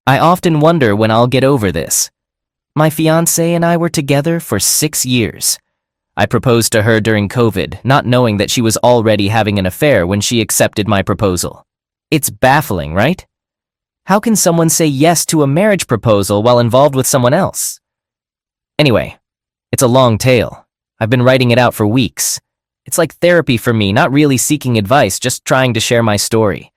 I often wonder when I'll get over this. My fiancé and I were together for 6 years. I proposed to her during COVID, not knowing that she was already having an affair when she accepted my proposal. It's baffling, right? How can someone say yes to a marriage proposal while involved with someone else? Anyway, it's a long tale. I've been writing it out for weeks. It's like therapy for me, not really seeking advice, just trying to share my story.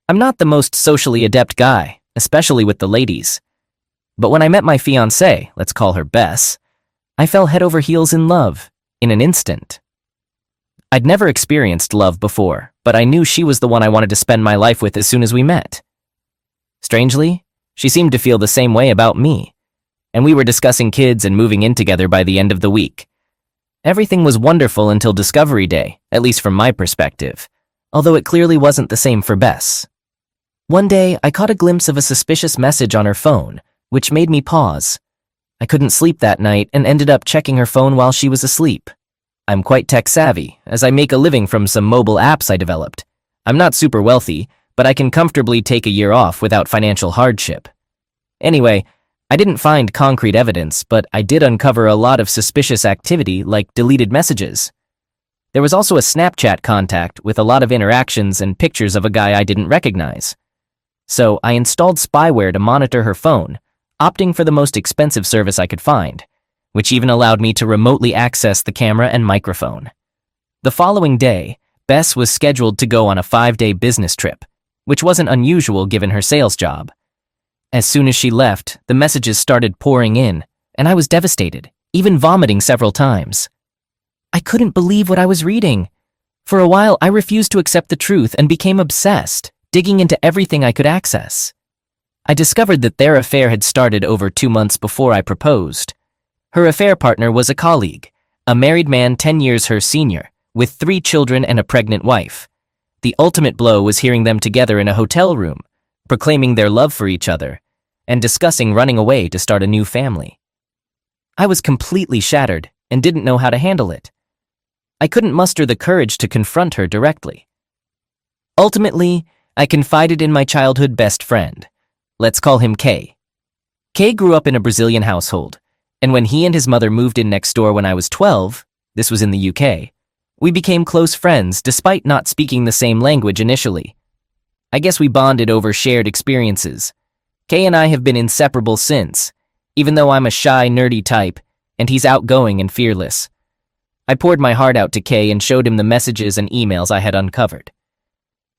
I'm not the most socially adept guy, especially with the ladies. But when I met my fiancée, let's call her Bess, I fell head over heels in love, in an instant. I'd never experienced love before, but I knew she was the one I wanted to spend my life with as soon as we met. Strangely, she seemed to feel the same way about me, and we were discussing kids and moving in together by the end of the week. Everything was wonderful until Discovery Day, at least from my perspective, although it clearly wasn't the same for Bess. One day, I caught a glimpse of a suspicious message on her phone, which made me pause. I couldn't sleep that night and ended up checking her phone while she was asleep. I'm quite tech-savvy, as I make a living from some mobile apps I developed. I'm not super wealthy, but I can comfortably take a year off without financial hardship. Anyway, I didn't find concrete evidence, but I did uncover a lot of suspicious activity like deleted messages. There was also a Snapchat contact with a lot of interactions and pictures of a guy I didn't recognize. So I installed spyware to monitor her phone, opting for the most expensive service I could find, which even allowed me to remotely access the camera and microphone. The following day, Bess was scheduled to go on a 5-day business trip, which wasn't unusual given her sales job. As soon as she left, the messages started pouring in, and I was devastated, even vomiting several times. I couldn't believe what I was reading. For a while, I refused to accept the truth and became obsessed, digging into everything I could access. I discovered that their affair had started over 2 months before I proposed. Her affair partner was a colleague, a married man 10 years her senior, with 3 children and a pregnant wife. The ultimate blow was hearing them together in a hotel room, proclaiming their love for each other, and discussing running away to start a new family. I was completely shattered and didn't know how to handle it. I couldn't muster the courage to confront her directly. Ultimately, I confided in my childhood best friend. Let's call him Kay. Kay grew up in a Brazilian household, and when he and his mother moved in next door when I was 12, this was in the UK, we became close friends despite not speaking the same language initially. I guess we bonded over shared experiences. Kay and I have been inseparable since, even though I'm a shy, nerdy type, and he's outgoing and fearless. I poured my heart out to Kay and showed him the messages and emails I had uncovered.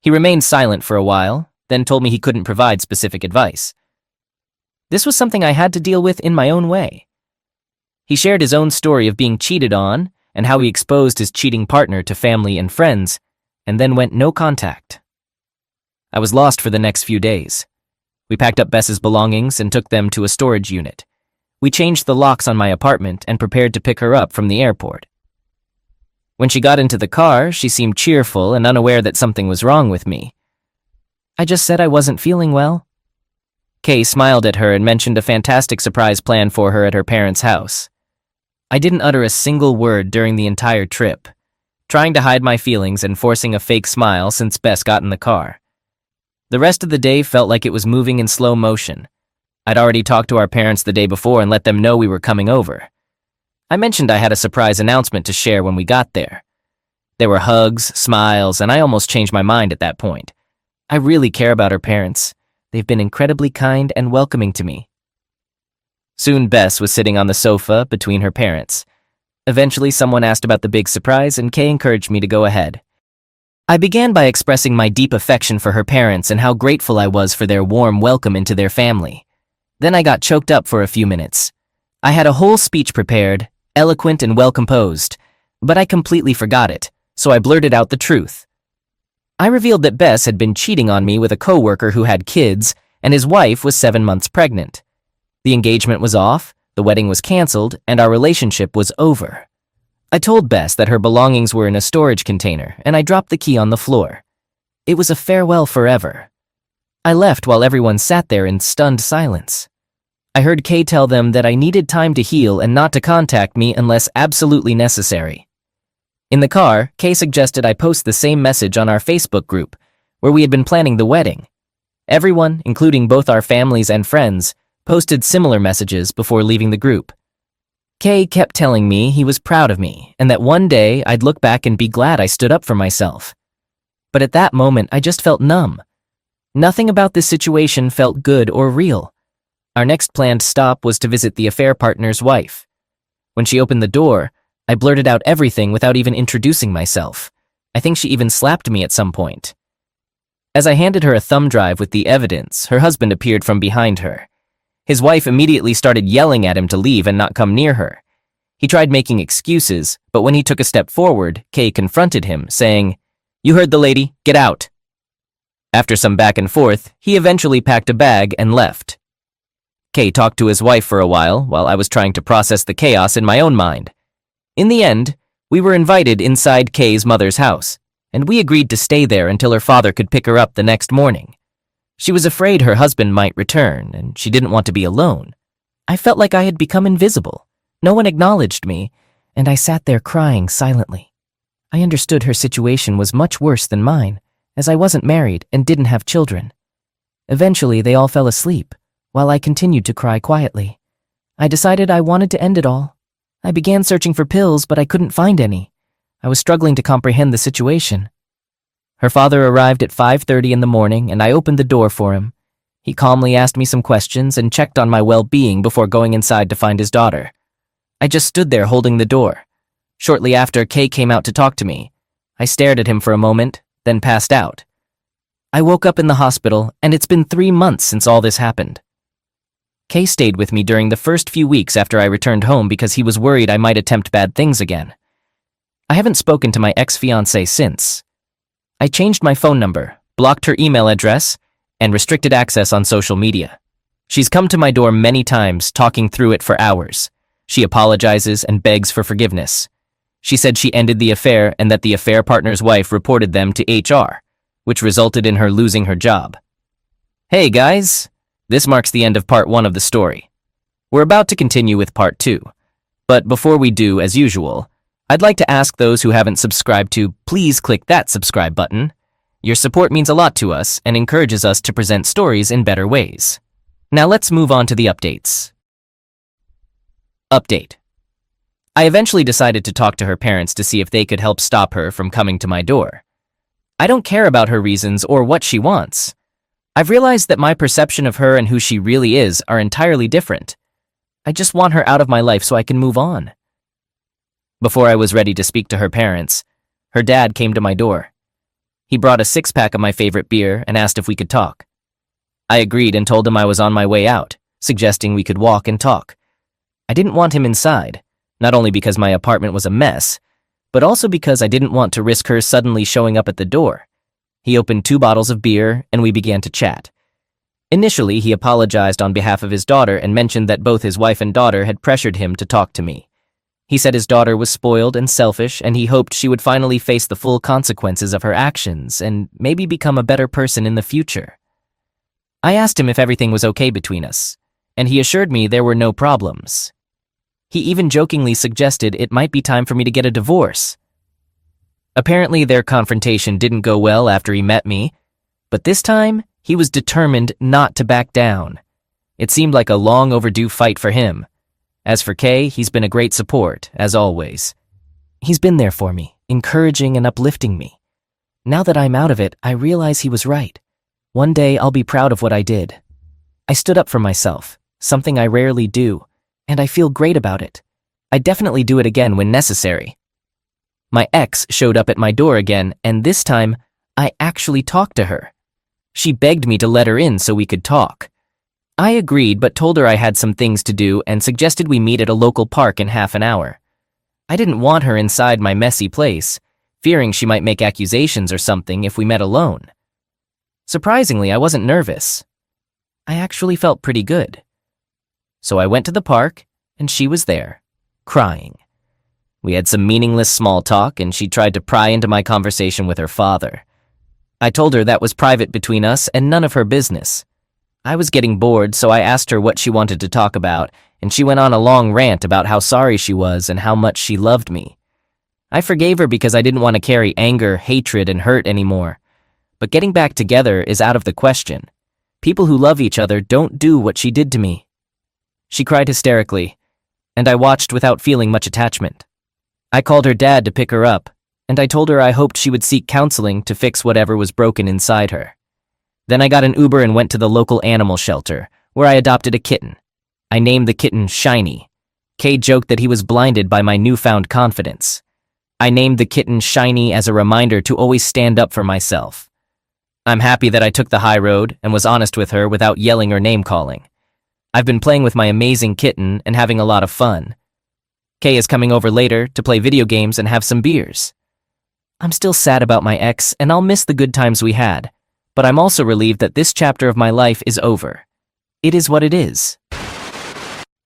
He remained silent for a while, then told me he couldn't provide specific advice. This was something I had to deal with in my own way. He shared his own story of being cheated on and how he exposed his cheating partner to family and friends, and then went no contact. I was lost for the next few days. We packed up Bess's belongings and took them to a storage unit. We changed the locks on my apartment and prepared to pick her up from the airport. When she got into the car, she seemed cheerful and unaware that something was wrong with me. I just said I wasn't feeling well. Kay smiled at her and mentioned a fantastic surprise plan for her at her parents' house. I didn't utter a single word during the entire trip, trying to hide my feelings and forcing a fake smile since Bess got in the car. The rest of the day felt like it was moving in slow motion. I'd already talked to our parents the day before and let them know we were coming over. I mentioned I had a surprise announcement to share when we got there. There were hugs, smiles, and I almost changed my mind at that point. I really care about her parents. They've been incredibly kind and welcoming to me. Soon Bess was sitting on the sofa between her parents. Eventually someone asked about the big surprise and Kay encouraged me to go ahead. I began by expressing my deep affection for her parents and how grateful I was for their warm welcome into their family. Then I got choked up for a few minutes. I had a whole speech prepared, eloquent and well-composed, but I completely forgot it, so I blurted out the truth. I revealed that Bess had been cheating on me with a coworker who had kids, and his wife was 7 months pregnant. The engagement was off, the wedding was canceled, and our relationship was over. I told Bess that her belongings were in a storage container, and I dropped the key on the floor. It was a farewell forever. I left while everyone sat there in stunned silence. I heard Kay tell them that I needed time to heal and not to contact me unless absolutely necessary. In the car, Kay suggested I post the same message on our Facebook group, where we had been planning the wedding. Everyone, including both our families and friends, posted similar messages before leaving the group. Kay kept telling me he was proud of me and that one day I'd look back and be glad I stood up for myself. But at that moment, I just felt numb. Nothing about this situation felt good or real. Our next planned stop was to visit the affair partner's wife. When she opened the door, I blurted out everything without even introducing myself. I think she even slapped me at some point. As I handed her a thumb drive with the evidence, her husband appeared from behind her. His wife immediately started yelling at him to leave and not come near her. He tried making excuses, but when he took a step forward, Kay confronted him, saying, "You heard the lady, get out." After some back and forth, he eventually packed a bag and left. Kay talked to his wife for a while I was trying to process the chaos in my own mind. In the end, we were invited inside Kay's mother's house, and we agreed to stay there until her father could pick her up the next morning. She was afraid her husband might return, and she didn't want to be alone. I felt like I had become invisible. No one acknowledged me, and I sat there crying silently. I understood her situation was much worse than mine, as I wasn't married and didn't have children. Eventually, they all fell asleep, while I continued to cry quietly. I decided I wanted to end it all. I began searching for pills, but I couldn't find any. I was struggling to comprehend the situation. Her father arrived at 5:30 in the morning, and I opened the door for him. He calmly asked me some questions and checked on my well-being before going inside to find his daughter. I just stood there holding the door. Shortly after, Kay came out to talk to me. I stared at him for a moment, then passed out. I woke up in the hospital, and it's been 3 months since all this happened. Kay stayed with me during the first few weeks after I returned home because he was worried I might attempt bad things again. I haven't spoken to my ex-fiancée since. I changed my phone number, blocked her email address, and restricted access on social media. She's come to my door many times, talking through it for hours. She apologizes and begs for forgiveness. She said she ended the affair and that the affair partner's wife reported them to HR, which resulted in her losing her job. Hey guys, this marks the end of part 1 of the story. We're about to continue with part 2. But before we do, as usual, I'd like to ask those who haven't subscribed to please click that subscribe button. Your support means a lot to us and encourages us to present stories in better ways. Now let's move on to the updates. Update. I eventually decided to talk to her parents to see if they could help stop her from coming to my door. I don't care about her reasons or what she wants. I've realized that my perception of her and who she really is are entirely different. I just want her out of my life so I can move on. Before I was ready to speak to her parents, her dad came to my door. He brought a 6-pack of my favorite beer and asked if we could talk. I agreed and told him I was on my way out, suggesting we could walk and talk. I didn't want him inside, not only because my apartment was a mess, but also because I didn't want to risk her suddenly showing up at the door. He opened 2 bottles of beer and we began to chat. Initially, he apologized on behalf of his daughter and mentioned that both his wife and daughter had pressured him to talk to me. He said his daughter was spoiled and selfish, and he hoped she would finally face the full consequences of her actions and maybe become a better person in the future. I asked him if everything was okay between us, and he assured me there were no problems. He even jokingly suggested it might be time for me to get a divorce. Apparently, their confrontation didn't go well after he met me, but this time, he was determined not to back down. It seemed like a long overdue fight for him. As for Kay, he's been a great support, as always. He's been there for me, encouraging and uplifting me. Now that I'm out of it, I realize he was right. One day, I'll be proud of what I did. I stood up for myself, something I rarely do, and I feel great about it. I'd definitely do it again when necessary. My ex showed up at my door again, and this time, I actually talked to her. She begged me to let her in so we could talk. I agreed but told her I had some things to do and suggested we meet at a local park in half an hour. I didn't want her inside my messy place, fearing she might make accusations or something if we met alone. Surprisingly, I wasn't nervous. I actually felt pretty good. So I went to the park, and she was there, crying. We had some meaningless small talk, and she tried to pry into my conversation with her father. I told her that was private between us and none of her business. I was getting bored, so I asked her what she wanted to talk about, and she went on a long rant about how sorry she was and how much she loved me. I forgave her because I didn't want to carry anger, hatred, and hurt anymore. But getting back together is out of the question. People who love each other don't do what she did to me." She cried hysterically, and I watched without feeling much attachment. I called her dad to pick her up, and I told her I hoped she would seek counseling to fix whatever was broken inside her. Then I got an Uber and went to the local animal shelter, where I adopted a kitten. I named the kitten Shiny. Kay joked that he was blinded by my newfound confidence. I named the kitten Shiny as a reminder to always stand up for myself. I'm happy that I took the high road and was honest with her without yelling or name-calling. I've been playing with my amazing kitten and having a lot of fun. Kay is coming over later to play video games and have some beers. I'm still sad about my ex, and I'll miss the good times we had, but I'm also relieved that this chapter of my life is over. It is what it is.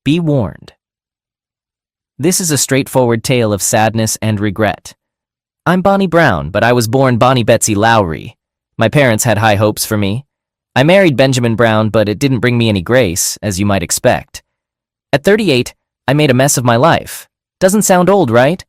Be warned. This is a straightforward tale of sadness and regret. I'm Bonnie Brown, but I was born Bonnie Betsy Lowry. My parents had high hopes for me. I married Benjamin Brown, but it didn't bring me any grace, as you might expect. At 38, I made a mess of my life. Doesn't sound old, right?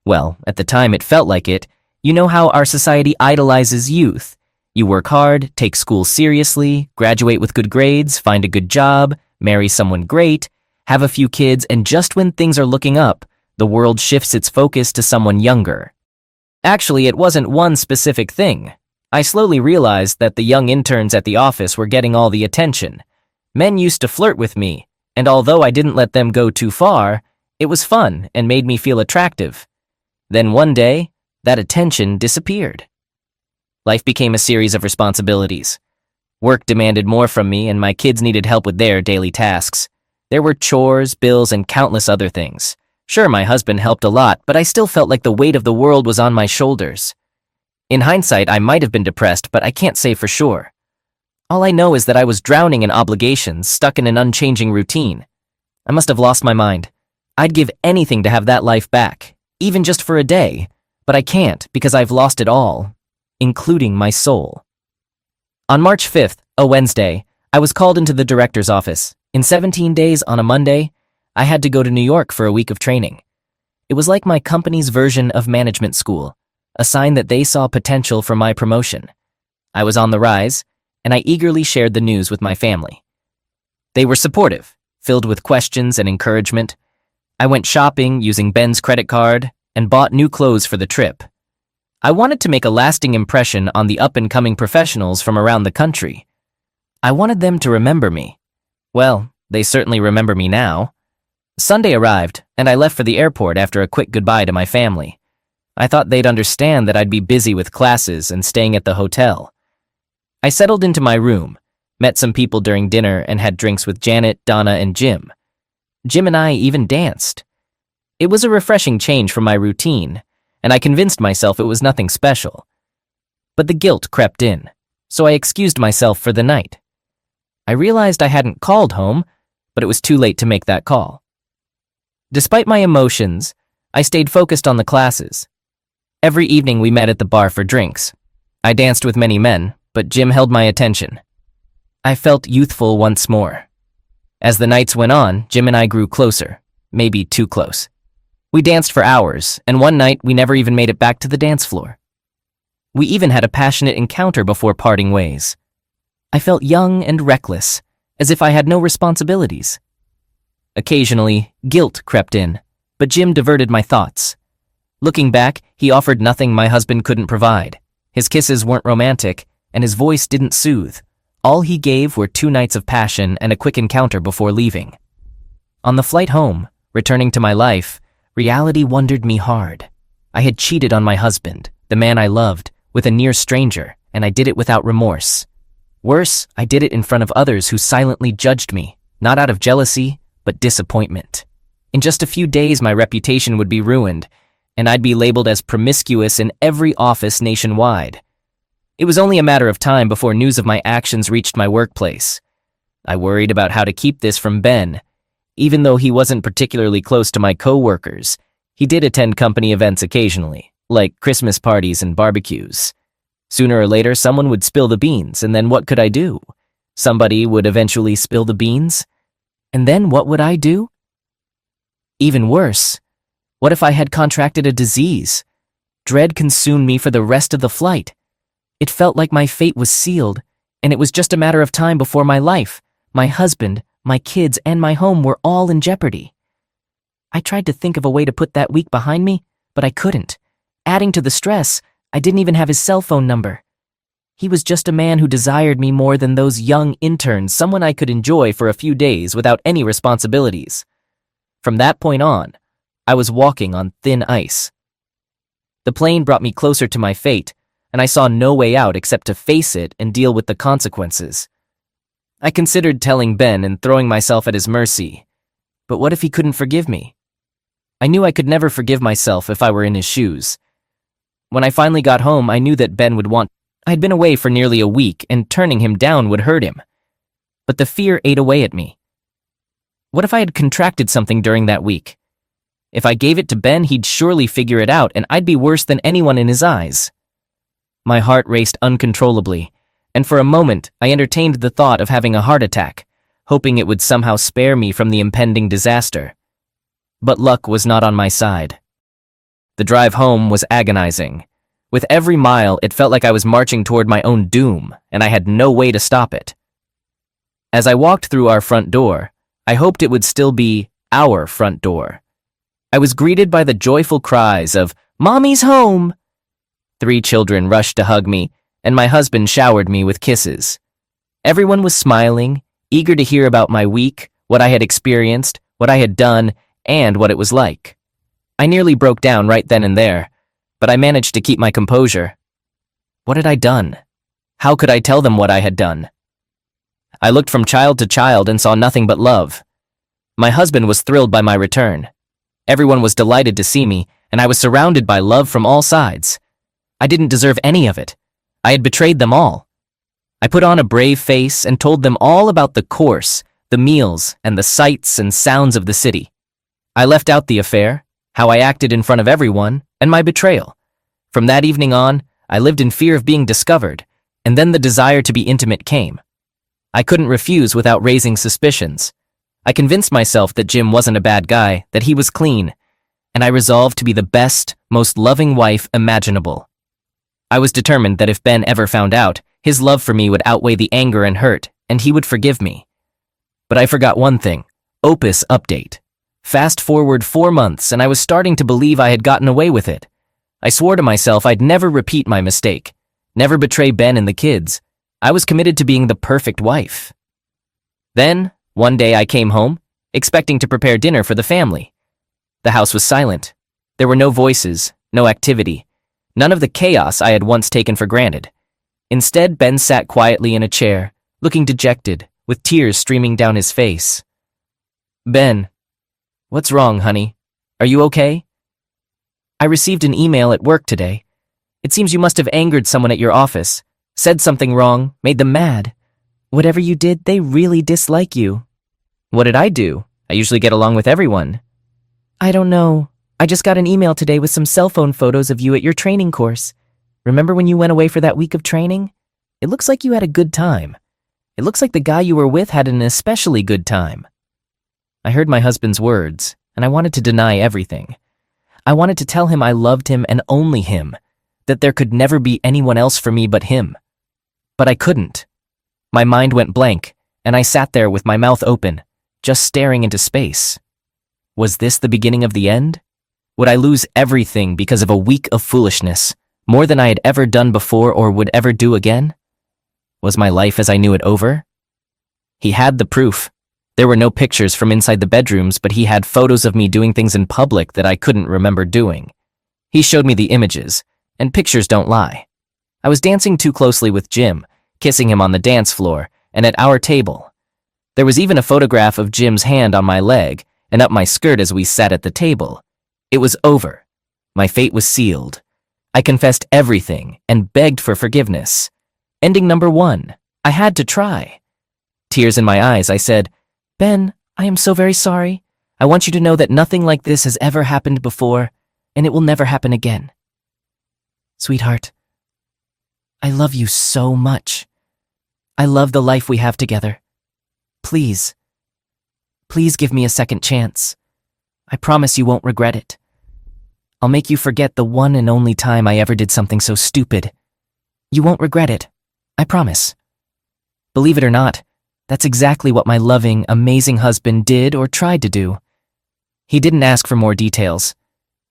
Well, at the time it felt like it. You know how our society idolizes youth. You work hard, take school seriously, graduate with good grades, find a good job, marry someone great, have a few kids, and just when things are looking up, the world shifts its focus to someone younger. Actually, it wasn't one specific thing. I slowly realized that the young interns at the office were getting all the attention. Men used to flirt with me, and although I didn't let them go too far, it was fun and made me feel attractive. Then one day, that attention disappeared. Life became a series of responsibilities. Work demanded more from me, and my kids needed help with their daily tasks. There were chores, bills, and countless other things. Sure, my husband helped a lot, but I still felt like the weight of the world was on my shoulders. In hindsight, I might have been depressed, but I can't say for sure. All I know is that I was drowning in obligations, stuck in an unchanging routine. I must have lost my mind. I'd give anything to have that life back, even just for a day, but I can't because I've lost it all, including my soul. On March 5th, a Wednesday, I was called into the director's office. In 17 days on a Monday, I had to go to New York for a week of training. It was like my company's version of management school, a sign that they saw potential for my promotion. I was on the rise, and I eagerly shared the news with my family. They were supportive, filled with questions and encouragement. I went shopping using Ben's credit card and bought new clothes for the trip. I wanted to make a lasting impression on the up-and-coming professionals from around the country. I wanted them to remember me. Well, they certainly remember me now. Sunday arrived, and I left for the airport after a quick goodbye to my family. I thought they'd understand that I'd be busy with classes and staying at the hotel. I settled into my room, met some people during dinner, and had drinks with Janet, Donna, and Jim. Jim and I even danced. It was a refreshing change from my routine, and I convinced myself it was nothing special. But the guilt crept in, so I excused myself for the night. I realized I hadn't called home, but it was too late to make that call. Despite my emotions, I stayed focused on the classes. Every evening we met at the bar for drinks. I danced with many men, but Jim held my attention. I felt youthful once more. As the nights went on, Jim and I grew closer, maybe too close. We danced for hours, and one night we never even made it back to the dance floor. We even had a passionate encounter before parting ways. I felt young and reckless, as if I had no responsibilities. Occasionally, guilt crept in, but Jim diverted my thoughts. Looking back, he offered nothing my husband couldn't provide. His kisses weren't romantic, and his voice didn't soothe. All he gave were 2 nights of passion and a quick encounter before leaving. On the flight home, returning to my life, reality wondered me hard. I had cheated on my husband, the man I loved, with a near stranger, and I did it without remorse. Worse, I did it in front of others who silently judged me, not out of jealousy, but disappointment. In just a few days, my reputation would be ruined, and I'd be labeled as promiscuous in every office nationwide. It was only a matter of time before news of my actions reached my workplace. I worried about how to keep this from Ben. Even though he wasn't particularly close to my co-workers, he did attend company events occasionally, like Christmas parties and barbecues. Sooner or later, someone would spill the beans, and then what could I do? Somebody would eventually spill the beans? And then what would I do? Even worse, what if I had contracted a disease? Dread consumed me for the rest of the flight. It felt like my fate was sealed, and it was just a matter of time before my life, my husband, my kids, and my home were all in jeopardy. I tried to think of a way to put that week behind me, but I couldn't. Adding to the stress, I didn't even have his cell phone number. He was just a man who desired me more than those young interns, someone I could enjoy for a few days without any responsibilities. From that point on, I was walking on thin ice. The plane brought me closer to my fate, and I saw no way out except to face it and deal with the consequences. I considered telling Ben and throwing myself at his mercy, but what if he couldn't forgive me? I knew I could never forgive myself if I were in his shoes. When I finally got home, I knew that Ben would want. I'd been away for nearly a week, and turning him down would hurt him. But the fear ate away at me. What if I had contracted something during that week? If I gave it to Ben, he'd surely figure it out, and I'd be worse than anyone in his eyes. My heart raced uncontrollably, and for a moment I entertained the thought of having a heart attack, hoping it would somehow spare me from the impending disaster. But luck was not on my side. The drive home was agonizing. With every mile, it felt like I was marching toward my own doom, and I had no way to stop it. As I walked through our front door, I hoped it would still be our front door. I was greeted by the joyful cries of, "Mommy's home!" 3 children rushed to hug me, and my husband showered me with kisses. Everyone was smiling, eager to hear about my week, what I had experienced, what I had done, and what it was like. I nearly broke down right then and there, but I managed to keep my composure. What had I done? How could I tell them what I had done? I looked from child to child and saw nothing but love. My husband was thrilled by my return. Everyone was delighted to see me, and I was surrounded by love from all sides. I didn't deserve any of it. I had betrayed them all. I put on a brave face and told them all about the course, the meals, and the sights and sounds of the city. I left out the affair, how I acted in front of everyone, and my betrayal. From that evening on, I lived in fear of being discovered, and then the desire to be intimate came. I couldn't refuse without raising suspicions. I convinced myself that Jim wasn't a bad guy, that he was clean, and I resolved to be the best, most loving wife imaginable. I was determined that if Ben ever found out, his love for me would outweigh the anger and hurt, and he would forgive me. But I forgot one thing: Opus update. Fast forward 4 months, and I was starting to believe I had gotten away with it. I swore to myself I'd never repeat my mistake, never betray Ben and the kids. I was committed to being the perfect wife. Then, one day I came home, expecting to prepare dinner for the family. The house was silent. There were no voices, no activity, none of the chaos I had once taken for granted. Instead, Ben sat quietly in a chair, looking dejected, with tears streaming down his face. "Ben, what's wrong, honey? Are you okay?" "I received an email at work today. It seems you must have angered someone at your office, said something wrong, made them mad. Whatever you did, they really dislike you." "What did I do? I usually get along with everyone." "I don't know. I just got an email today with some cell phone photos of you at your training course. Remember when you went away for that week of training? It looks like you had a good time. It looks like the guy you were with had an especially good time." I heard my husband's words, and I wanted to deny everything. I wanted to tell him I loved him and only him, that there could never be anyone else for me but him. But I couldn't. My mind went blank, and I sat there with my mouth open, just staring into space. Was this the beginning of the end? Would I lose everything because of a week of foolishness, more than I had ever done before or would ever do again? Was my life as I knew it over? He had the proof. There were no pictures from inside the bedrooms, but he had photos of me doing things in public that I couldn't remember doing. He showed me the images, and pictures don't lie. I was dancing too closely with Jim, kissing him on the dance floor, and at our table. There was even a photograph of Jim's hand on my leg and up my skirt as we sat at the table. It was over. My fate was sealed. I confessed everything and begged for forgiveness. Ending number 1. I had to try. Tears in my eyes, I said, "Ben, I am so very sorry. I want you to know that nothing like this has ever happened before, and it will never happen again. Sweetheart, I love you so much. I love the life we have together. Please, please give me a second chance. I promise you won't regret it. I'll make you forget the one and only time I ever did something so stupid. You won't regret it. I promise." Believe it or not, that's exactly what my loving, amazing husband did or tried to do. He didn't ask for more details.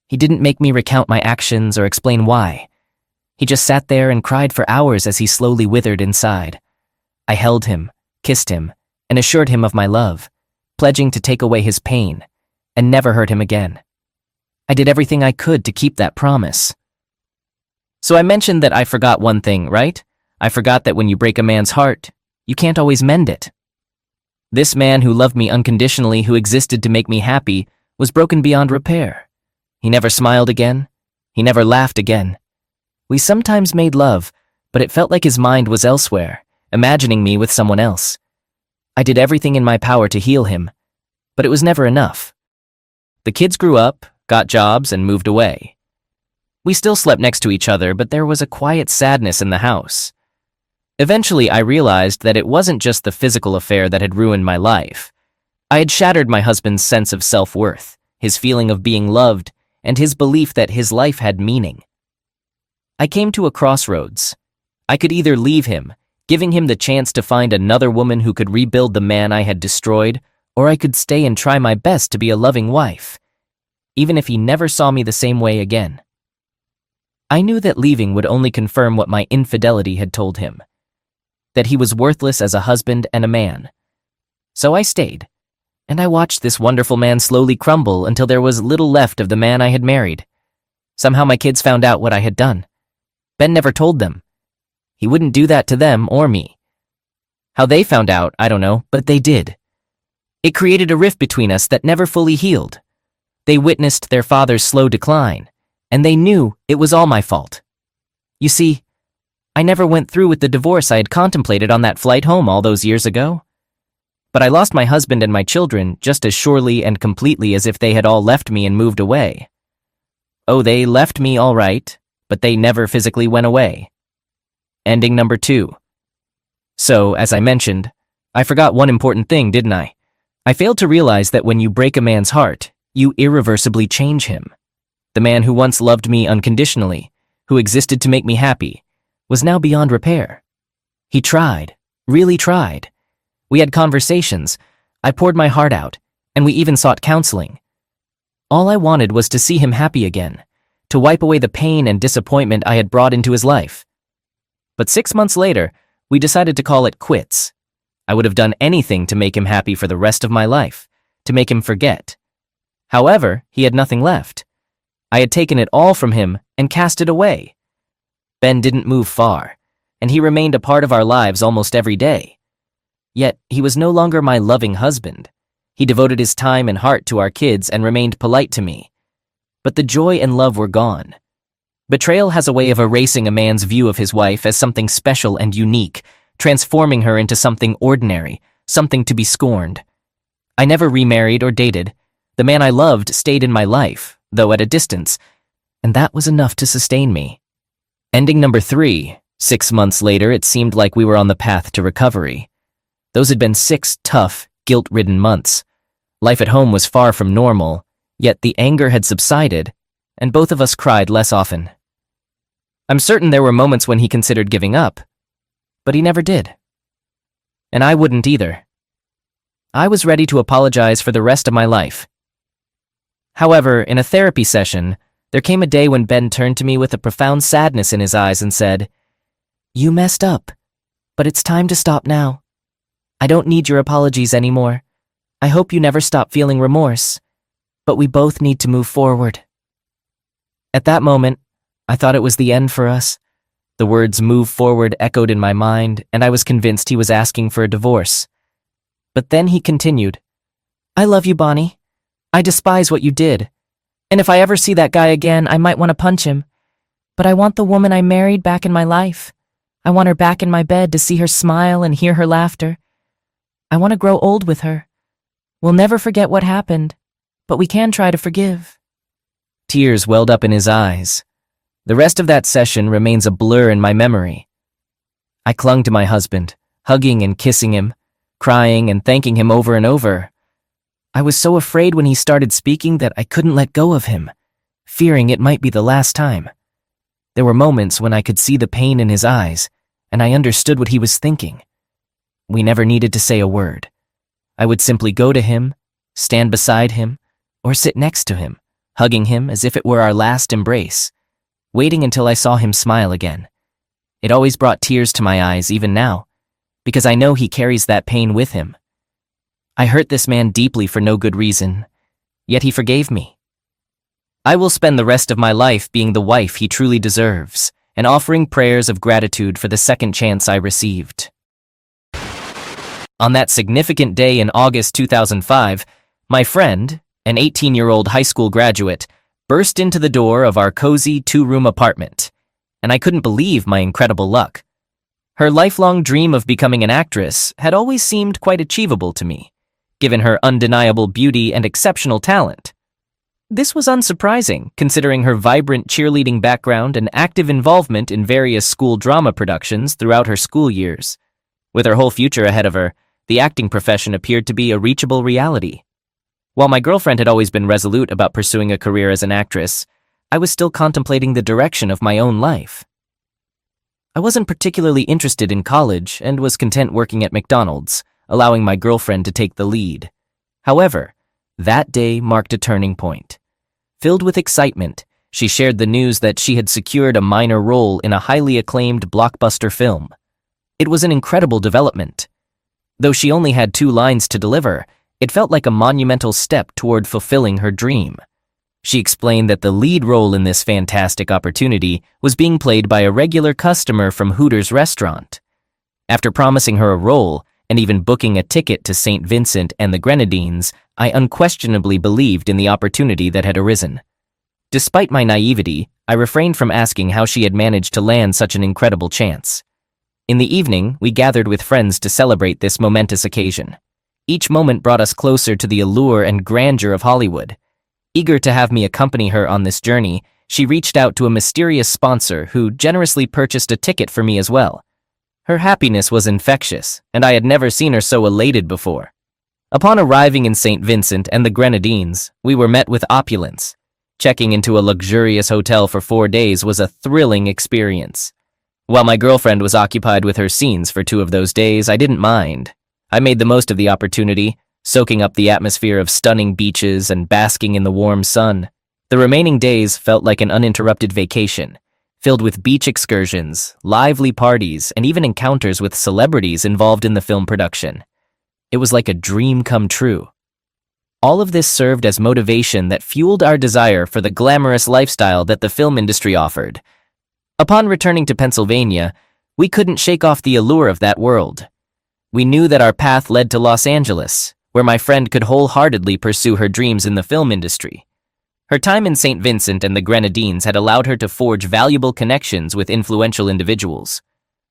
He didn't make me recount my actions or explain why. He just sat there and cried for hours as he slowly withered inside. I held him, kissed him, and assured him of my love, pledging to take away his pain and never hurt him again. I did everything I could to keep that promise. So I mentioned that I forgot one thing, right? I forgot that when you break a man's heart, you can't always mend it. This man who loved me unconditionally, who existed to make me happy, was broken beyond repair. He never smiled again. He never laughed again. We sometimes made love, but it felt like his mind was elsewhere, imagining me with someone else. I did everything in my power to heal him, but it was never enough. The kids grew up, got jobs, and moved away. We still slept next to each other, but there was a quiet sadness in the house. Eventually, I realized that it wasn't just the physical affair that had ruined my life. I had shattered my husband's sense of self-worth, his feeling of being loved, and his belief that his life had meaning. I came to a crossroads. I could either leave him, giving him the chance to find another woman who could rebuild the man I had destroyed, or I could stay and try my best to be a loving wife, even if he never saw me the same way again. I knew that leaving would only confirm what my infidelity had told him, that he was worthless as a husband and a man. So I stayed, and I watched this wonderful man slowly crumble until there was little left of the man I had married. Somehow my kids found out what I had done. Ben never told them. He wouldn't do that to them or me. How they found out, I don't know, but they did. It created a rift between us that never fully healed. They witnessed their father's slow decline, and they knew it was all my fault. You see, I never went through with the divorce I had contemplated on that flight home all those years ago. But I lost my husband and my children just as surely and completely as if they had all left me and moved away. Oh, they left me all right, but they never physically went away. Ending number 2. So, as I mentioned, I forgot one important thing, didn't I? I failed to realize that when you break a man's heart, you irreversibly change him. The man who once loved me unconditionally, who existed to make me happy, was now beyond repair. He tried, really tried. We had conversations, I poured my heart out, and we even sought counseling. All I wanted was to see him happy again, to wipe away the pain and disappointment I had brought into his life. But 6 months later, we decided to call it quits. I would have done anything to make him happy for the rest of my life, to make him forget. However, he had nothing left. I had taken it all from him and cast it away. Ben didn't move far, and he remained a part of our lives almost every day. Yet, he was no longer my loving husband. He devoted his time and heart to our kids and remained polite to me. But the joy and love were gone. Betrayal has a way of erasing a man's view of his wife as something special and unique, transforming her into something ordinary, something to be scorned. I never remarried or dated. The man I loved stayed in my life, though at a distance, and that was enough to sustain me. Ending number 3. 6 months later, it seemed like we were on the path to recovery. Those had been 6 tough, guilt-ridden months. Life at home was far from normal, yet the anger had subsided, and both of us cried less often. I'm certain there were moments when he considered giving up, but he never did. And I wouldn't either. I was ready to apologize for the rest of my life. However, in a therapy session, there came a day when Ben turned to me with a profound sadness in his eyes and said, "You messed up, but it's time to stop now. I don't need your apologies anymore. I hope you never stop feeling remorse, but we both need to move forward." At that moment, I thought it was the end for us. The words "move forward" echoed in my mind, and I was convinced he was asking for a divorce. But then he continued, "I love you, Bonnie. I despise what you did. And if I ever see that guy again, I might want to punch him. But I want the woman I married back in my life. I want her back in my bed to see her smile and hear her laughter. I want to grow old with her. We'll never forget what happened, but we can try to forgive." Tears welled up in his eyes. The rest of that session remains a blur in my memory. I clung to my husband, hugging and kissing him, crying and thanking him over and over. I was so afraid when he started speaking that I couldn't let go of him, fearing it might be the last time. There were moments when I could see the pain in his eyes, and I understood what he was thinking. We never needed to say a word. I would simply go to him, stand beside him, or sit next to him, hugging him as if it were our last embrace, waiting until I saw him smile again. It always brought tears to my eyes, even now, because I know he carries that pain with him. I hurt this man deeply for no good reason, yet he forgave me. I will spend the rest of my life being the wife he truly deserves and offering prayers of gratitude for the second chance I received. On that significant day in August 2005, my friend, an 18-year-old high school graduate, burst into the door of our cozy two-room apartment, and I couldn't believe my incredible luck. Her lifelong dream of becoming an actress had always seemed quite achievable to me, given her undeniable beauty and exceptional talent. This was unsurprising, considering her vibrant cheerleading background and active involvement in various school drama productions throughout her school years. With her whole future ahead of her, the acting profession appeared to be a reachable reality. While my girlfriend had always been resolute about pursuing a career as an actress, I was still contemplating the direction of my own life. I wasn't particularly interested in college and was content working at McDonald's, allowing my girlfriend to take the lead. However, that day marked a turning point. Filled with excitement, she shared the news that she had secured a minor role in a highly acclaimed blockbuster film. It was an incredible development. Though she only had 2 lines to deliver, it felt like a monumental step toward fulfilling her dream. She explained that the lead role in this fantastic opportunity was being played by a regular customer from Hooters restaurant. After promising her a role, and even booking a ticket to St. Vincent and the Grenadines, I unquestionably believed in the opportunity that had arisen. Despite my naivety, I refrained from asking how she had managed to land such an incredible chance. In the evening, we gathered with friends to celebrate this momentous occasion. Each moment brought us closer to the allure and grandeur of Hollywood. Eager to have me accompany her on this journey, she reached out to a mysterious sponsor who generously purchased a ticket for me as well. Her happiness was infectious, and I had never seen her so elated before. Upon arriving in St. Vincent and the Grenadines, we were met with opulence. Checking into a luxurious hotel for 4 days was a thrilling experience. While my girlfriend was occupied with her scenes for 2 of those days, I didn't mind. I made the most of the opportunity, soaking up the atmosphere of stunning beaches and basking in the warm sun. The remaining days felt like an uninterrupted vacation, filled with beach excursions, lively parties, and even encounters with celebrities involved in the film production. It was like a dream come true. All of this served as motivation that fueled our desire for the glamorous lifestyle that the film industry offered. Upon returning to Pennsylvania, we couldn't shake off the allure of that world. We knew that our path led to Los Angeles, where my friend could wholeheartedly pursue her dreams in the film industry. Her time in St. Vincent and the Grenadines had allowed her to forge valuable connections with influential individuals.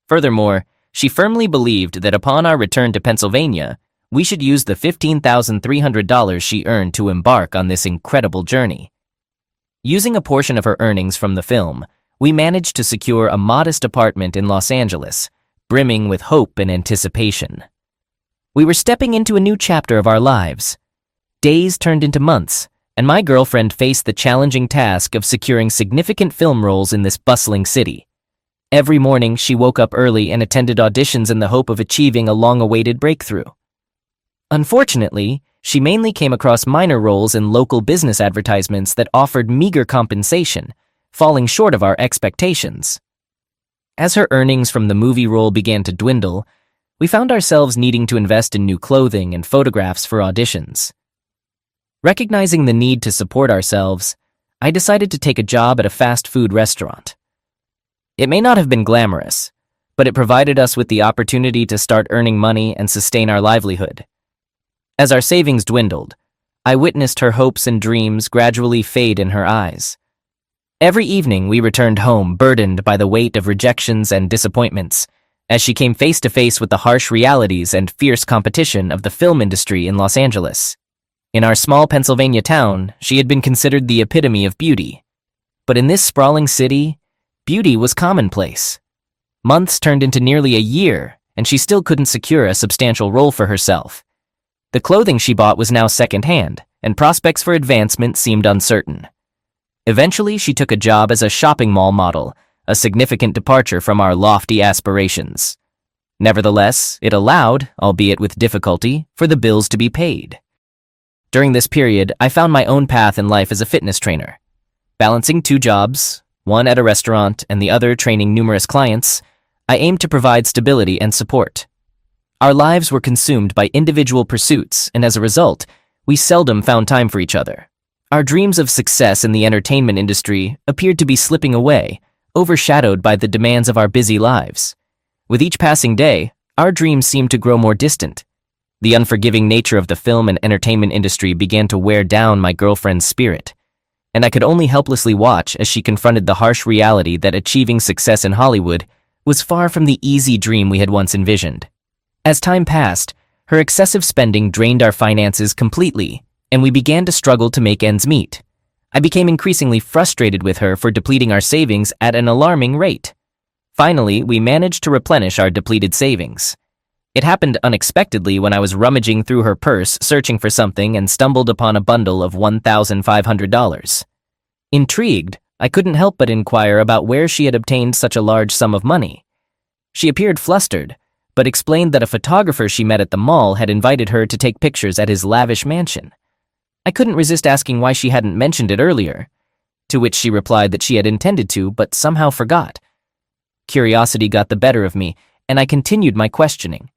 Furthermore, she firmly believed that upon our return to Pennsylvania, we should use the $15,300 she earned to embark on this incredible journey. Using a portion of her earnings from the film, we managed to secure a modest apartment in Los Angeles, brimming with hope and anticipation. We were stepping into a new chapter of our lives. Days turned into months, and my girlfriend faced the challenging task of securing significant film roles in this bustling city. Every morning, she woke up early and attended auditions in the hope of achieving a long-awaited breakthrough. Unfortunately, she mainly came across minor roles in local business advertisements that offered meager compensation, falling short of our expectations. As her earnings from the movie role began to dwindle, we found ourselves needing to invest in new clothing and photographs for auditions. Recognizing the need to support ourselves, I decided to take a job at a fast food restaurant. It may not have been glamorous, but it provided us with the opportunity to start earning money and sustain our livelihood. As our savings dwindled, I witnessed her hopes and dreams gradually fade in her eyes. Every evening we returned home burdened by the weight of rejections and disappointments, as she came face to face with the harsh realities and fierce competition of the film industry in Los Angeles. In our small Pennsylvania town, she had been considered the epitome of beauty. But in this sprawling city, beauty was commonplace. Months turned into nearly a year, and she still couldn't secure a substantial role for herself. The clothing she bought was now secondhand, and prospects for advancement seemed uncertain. Eventually, she took a job as a shopping mall model, a significant departure from our lofty aspirations. Nevertheless, it allowed, albeit with difficulty, for the bills to be paid. During this period, I found my own path in life as a fitness trainer. Balancing two jobs, one at a restaurant and the other training numerous clients, I aimed to provide stability and support. Our lives were consumed by individual pursuits, and as a result, we seldom found time for each other. Our dreams of success in the entertainment industry appeared to be slipping away, overshadowed by the demands of our busy lives. With each passing day, our dreams seemed to grow more distant. The unforgiving nature of the film and entertainment industry began to wear down my girlfriend's spirit, and I could only helplessly watch as she confronted the harsh reality that achieving success in Hollywood was far from the easy dream we had once envisioned. As time passed, her excessive spending drained our finances completely, and we began to struggle to make ends meet. I became increasingly frustrated with her for depleting our savings at an alarming rate. Finally, we managed to replenish our depleted savings. It happened unexpectedly when I was rummaging through her purse searching for something and stumbled upon a bundle of $1,500. Intrigued, I couldn't help but inquire about where she had obtained such a large sum of money. She appeared flustered, but explained that a photographer she met at the mall had invited her to take pictures at his lavish mansion. I couldn't resist asking why she hadn't mentioned it earlier, to which she replied that she had intended to, but somehow forgot. Curiosity got the better of me, and I continued my questioning,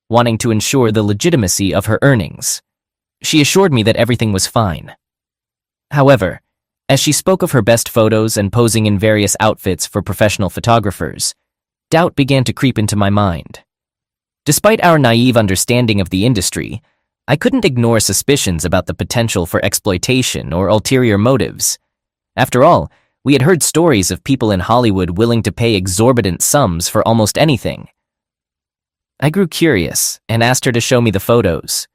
wanting to ensure the legitimacy of her earnings. She assured me that everything was fine. However, as she spoke of her best photos and posing in various outfits for professional photographers, doubt began to creep into my mind. Despite our naive understanding of the industry, I couldn't ignore suspicions about the potential for exploitation or ulterior motives. After all, we had heard stories of people in Hollywood willing to pay exorbitant sums for almost anything. I grew curious and asked her to show me the photos.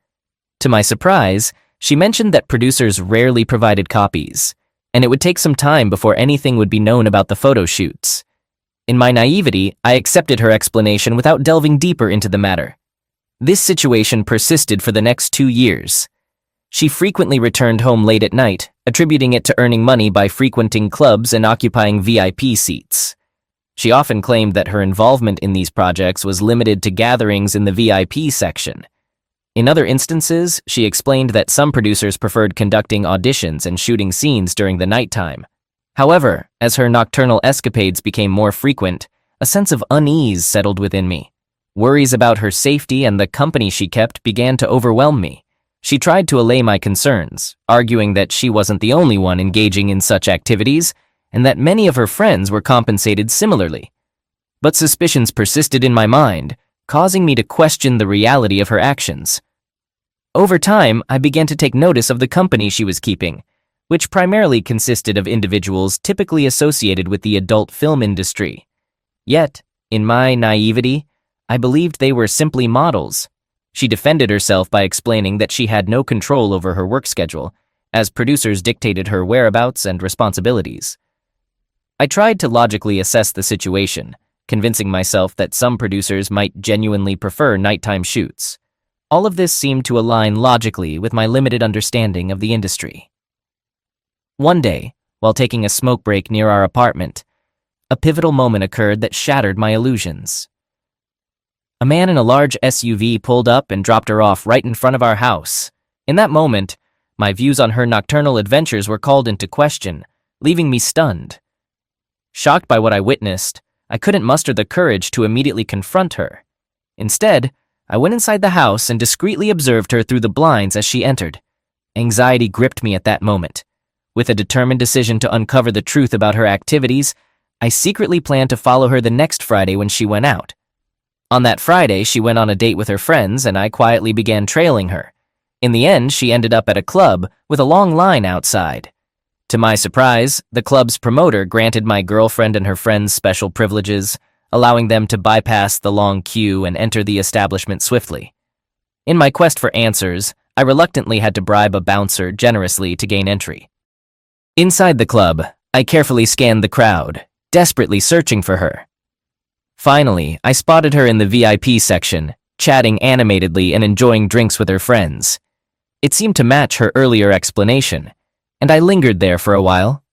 To my surprise, she mentioned that producers rarely provided copies, and it would take some time before anything would be known about the photo shoots. In my naivety, I accepted her explanation without delving deeper into the matter. This situation persisted for the next 2 years. She frequently returned home late at night, attributing it to earning money by frequenting clubs and occupying VIP seats. She often claimed that her involvement in these projects was limited to gatherings in the VIP section. In other instances, she explained that some producers preferred conducting auditions and shooting scenes during the nighttime. However, as her nocturnal escapades became more frequent, a sense of unease settled within me. Worries about her safety and the company she kept began to overwhelm me. She tried to allay my concerns, arguing that she wasn't the only one engaging in such activities, and that many of her friends were compensated similarly. But suspicions persisted in my mind, causing me to question the reality of her actions. Over time, I began to take notice of the company she was keeping, which primarily consisted of individuals typically associated with the adult film industry. Yet, in my naivety, I believed they were simply models. She defended herself by explaining that she had no control over her work schedule, as producers dictated her whereabouts and responsibilities. I tried to logically assess the situation, convincing myself that some producers might genuinely prefer nighttime shoots. All of this seemed to align logically with my limited understanding of the industry. One day, while taking a smoke break near our apartment, a pivotal moment occurred that shattered my illusions. A man in a large SUV pulled up and dropped her off right in front of our house. In that moment, my views on her nocturnal adventures were called into question, leaving me stunned. Shocked by what I witnessed, I couldn't muster the courage to immediately confront her. Instead, I went inside the house and discreetly observed her through the blinds as she entered. Anxiety gripped me at that moment. With a determined decision to uncover the truth about her activities, I secretly planned to follow her the next Friday when she went out. On that Friday, she went on a date with her friends, and I quietly began trailing her. In the end, she ended up at a club with a long line outside. To my surprise, the club's promoter granted my girlfriend and her friends special privileges, allowing them to bypass the long queue and enter the establishment swiftly. In my quest for answers, I reluctantly had to bribe a bouncer generously to gain entry. Inside the club, I carefully scanned the crowd, desperately searching for her. Finally, I spotted her in the VIP section, chatting animatedly and enjoying drinks with her friends. It seemed to match her earlier explanation, and I lingered there for a while.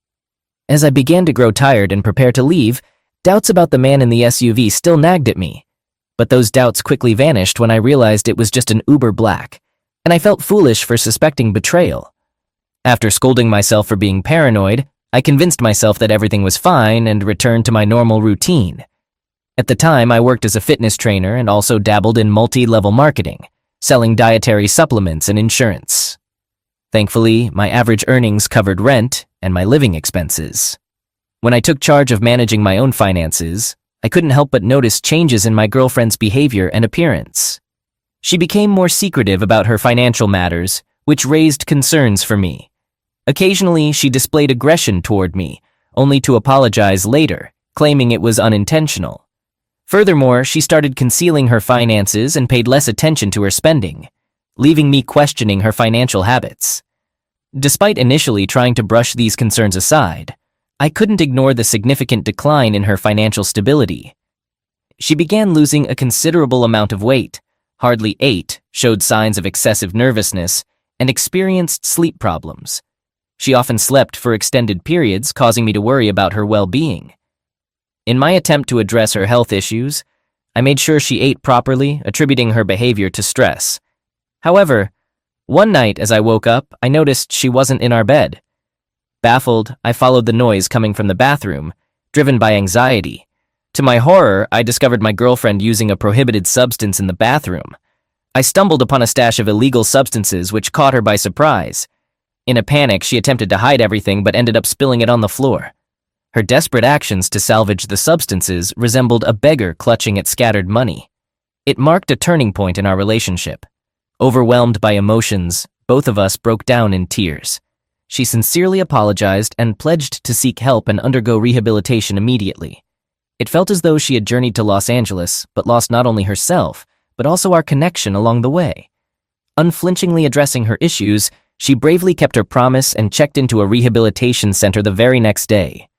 As I began to grow tired and prepare to leave, doubts about the man in the SUV still nagged at me. But those doubts quickly vanished when I realized it was just an Uber Black, and I felt foolish for suspecting betrayal. After scolding myself for being paranoid, I convinced myself that everything was fine and returned to my normal routine. At the time, I worked as a fitness trainer and also dabbled in multi-level marketing, selling dietary supplements and insurance. Thankfully, my average earnings covered rent and my living expenses. When I took charge of managing my own finances, I couldn't help but notice changes in my girlfriend's behavior and appearance. She became more secretive about her financial matters, which raised concerns for me. Occasionally, she displayed aggression toward me, only to apologize later, claiming it was unintentional. Furthermore, she started concealing her finances and paid less attention to her spending, leaving me questioning her financial habits. Despite initially trying to brush these concerns aside, I couldn't ignore the significant decline in her financial stability. She began losing a considerable amount of weight, hardly ate, showed signs of excessive nervousness, and experienced sleep problems. She often slept for extended periods, causing me to worry about her well-being. In my attempt to address her health issues, I made sure she ate properly, attributing her behavior to stress. However, one night as I woke up, I noticed she wasn't in our bed. Baffled, I followed the noise coming from the bathroom, driven by anxiety. To my horror, I discovered my girlfriend using a prohibited substance in the bathroom. I stumbled upon a stash of illegal substances which caught her by surprise. In a panic, she attempted to hide everything but ended up spilling it on the floor. Her desperate actions to salvage the substances resembled a beggar clutching at scattered money. It marked a turning point in our relationship. Overwhelmed by emotions, both of us broke down in tears. She sincerely apologized and pledged to seek help and undergo rehabilitation immediately. It felt as though she had journeyed to Los Angeles, but lost not only herself, but also our connection along the way. Unflinchingly addressing her issues, she bravely kept her promise and checked into a rehabilitation center the very next day.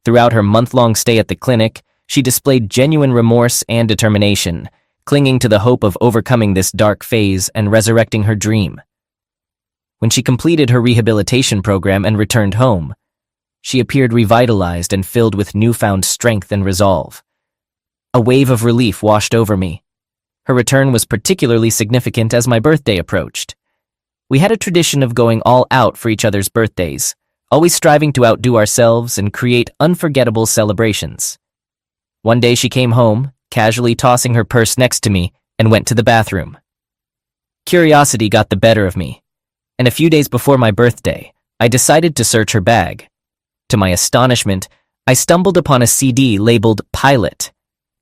Throughout her month-long stay at the clinic, she displayed genuine remorse and determination, clinging to the hope of overcoming this dark phase and resurrecting her dream. When she completed her rehabilitation program and returned home, she appeared revitalized and filled with newfound strength and resolve. A wave of relief washed over me. Her return was particularly significant as my birthday approached. We had a tradition of going all out for each other's birthdays, always striving to outdo ourselves and create unforgettable celebrations. One day she came home, casually tossing her purse next to me, and went to the bathroom. Curiosity got the better of me, and a few days before my birthday, I decided to search her bag. To my astonishment, I stumbled upon a CD labeled Pilot,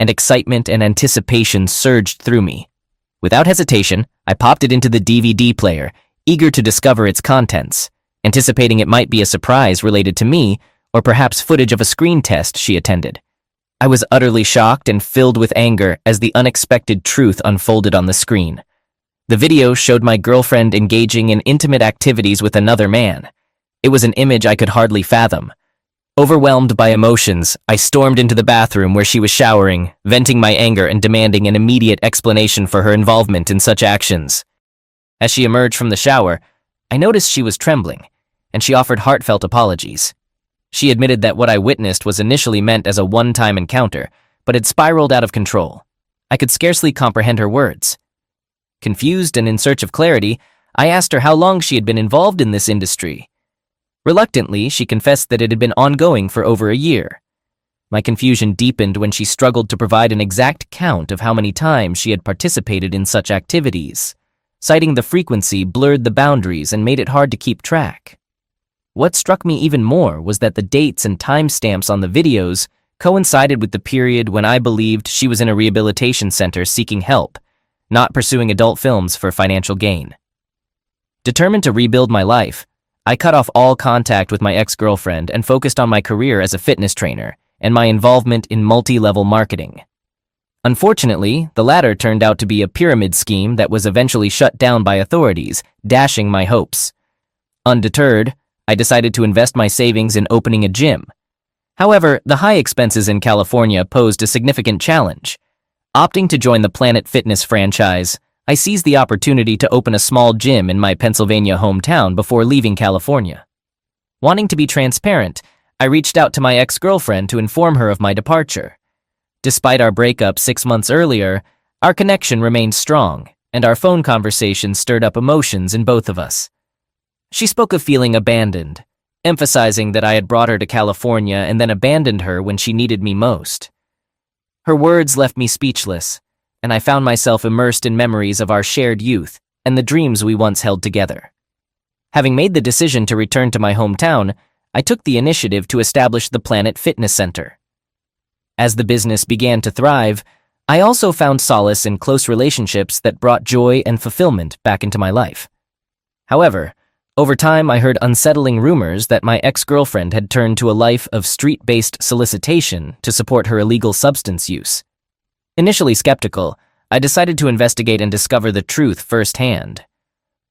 and excitement and anticipation surged through me. Without hesitation, I popped it into the DVD player, eager to discover its contents, anticipating it might be a surprise related to me, or perhaps footage of a screen test she attended. I was utterly shocked and filled with anger as the unexpected truth unfolded on the screen. The video showed my girlfriend engaging in intimate activities with another man. It was an image I could hardly fathom. Overwhelmed by emotions, I stormed into the bathroom where she was showering, venting my anger and demanding an immediate explanation for her involvement in such actions. As she emerged from the shower, I noticed she was trembling, and she offered heartfelt apologies. She admitted that what I witnessed was initially meant as a one-time encounter, but had spiraled out of control. I could scarcely comprehend her words. Confused and in search of clarity, I asked her how long she had been involved in this industry. Reluctantly, she confessed that it had been ongoing for over a year. My confusion deepened when she struggled to provide an exact count of how many times she had participated in such activities. Citing the frequency blurred the boundaries and made it hard to keep track. What struck me even more was that the dates and timestamps on the videos coincided with the period when I believed she was in a rehabilitation center seeking help, not pursuing adult films for financial gain. Determined to rebuild my life, I cut off all contact with my ex-girlfriend and focused on my career as a fitness trainer and my involvement in multi-level marketing. Unfortunately, the latter turned out to be a pyramid scheme that was eventually shut down by authorities, dashing my hopes. Undeterred, I decided to invest my savings in opening a gym. However, the high expenses in California posed a significant challenge. Opting to join the Planet Fitness franchise, I seized the opportunity to open a small gym in my Pennsylvania hometown before leaving California. Wanting to be transparent, I reached out to my ex-girlfriend to inform her of my departure. Despite our breakup 6 months earlier, our connection remained strong, and our phone conversations stirred up emotions in both of us. She spoke of feeling abandoned, emphasizing that I had brought her to California and then abandoned her when she needed me most. Her words left me speechless, and I found myself immersed in memories of our shared youth and the dreams we once held together. Having made the decision to return to my hometown, I took the initiative to establish the Planet Fitness Center. As the business began to thrive, I also found solace in close relationships that brought joy and fulfillment back into my life. However, over time I heard unsettling rumors that my ex-girlfriend had turned to a life of street-based solicitation to support her illegal substance use. Initially skeptical, I decided to investigate and discover the truth firsthand.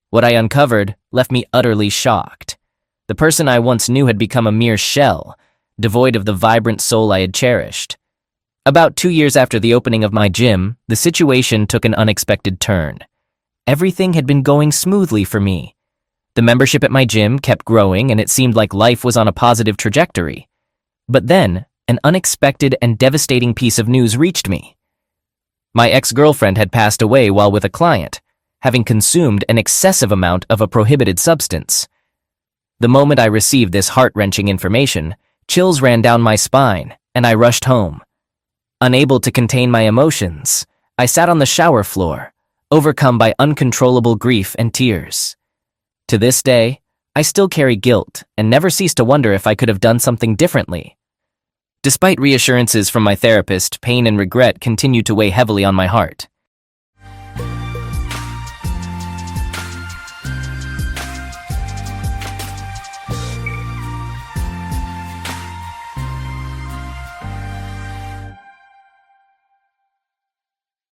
What I uncovered left me utterly shocked. The person I once knew had become a mere shell, devoid of the vibrant soul I had cherished. About 2 years after the opening of my gym, the situation took an unexpected turn. Everything had been going smoothly for me. The membership at my gym kept growing and it seemed like life was on a positive trajectory. But then, an unexpected and devastating piece of news reached me. My ex-girlfriend had passed away while with a client, having consumed an excessive amount of a prohibited substance. The moment I received this heart-wrenching information, chills ran down my spine, and I rushed home. Unable to contain my emotions, I sat on the shower floor, overcome by uncontrollable grief and tears. To this day, I still carry guilt and never cease to wonder if I could have done something differently. Despite reassurances from my therapist, pain and regret continued to weigh heavily on my heart.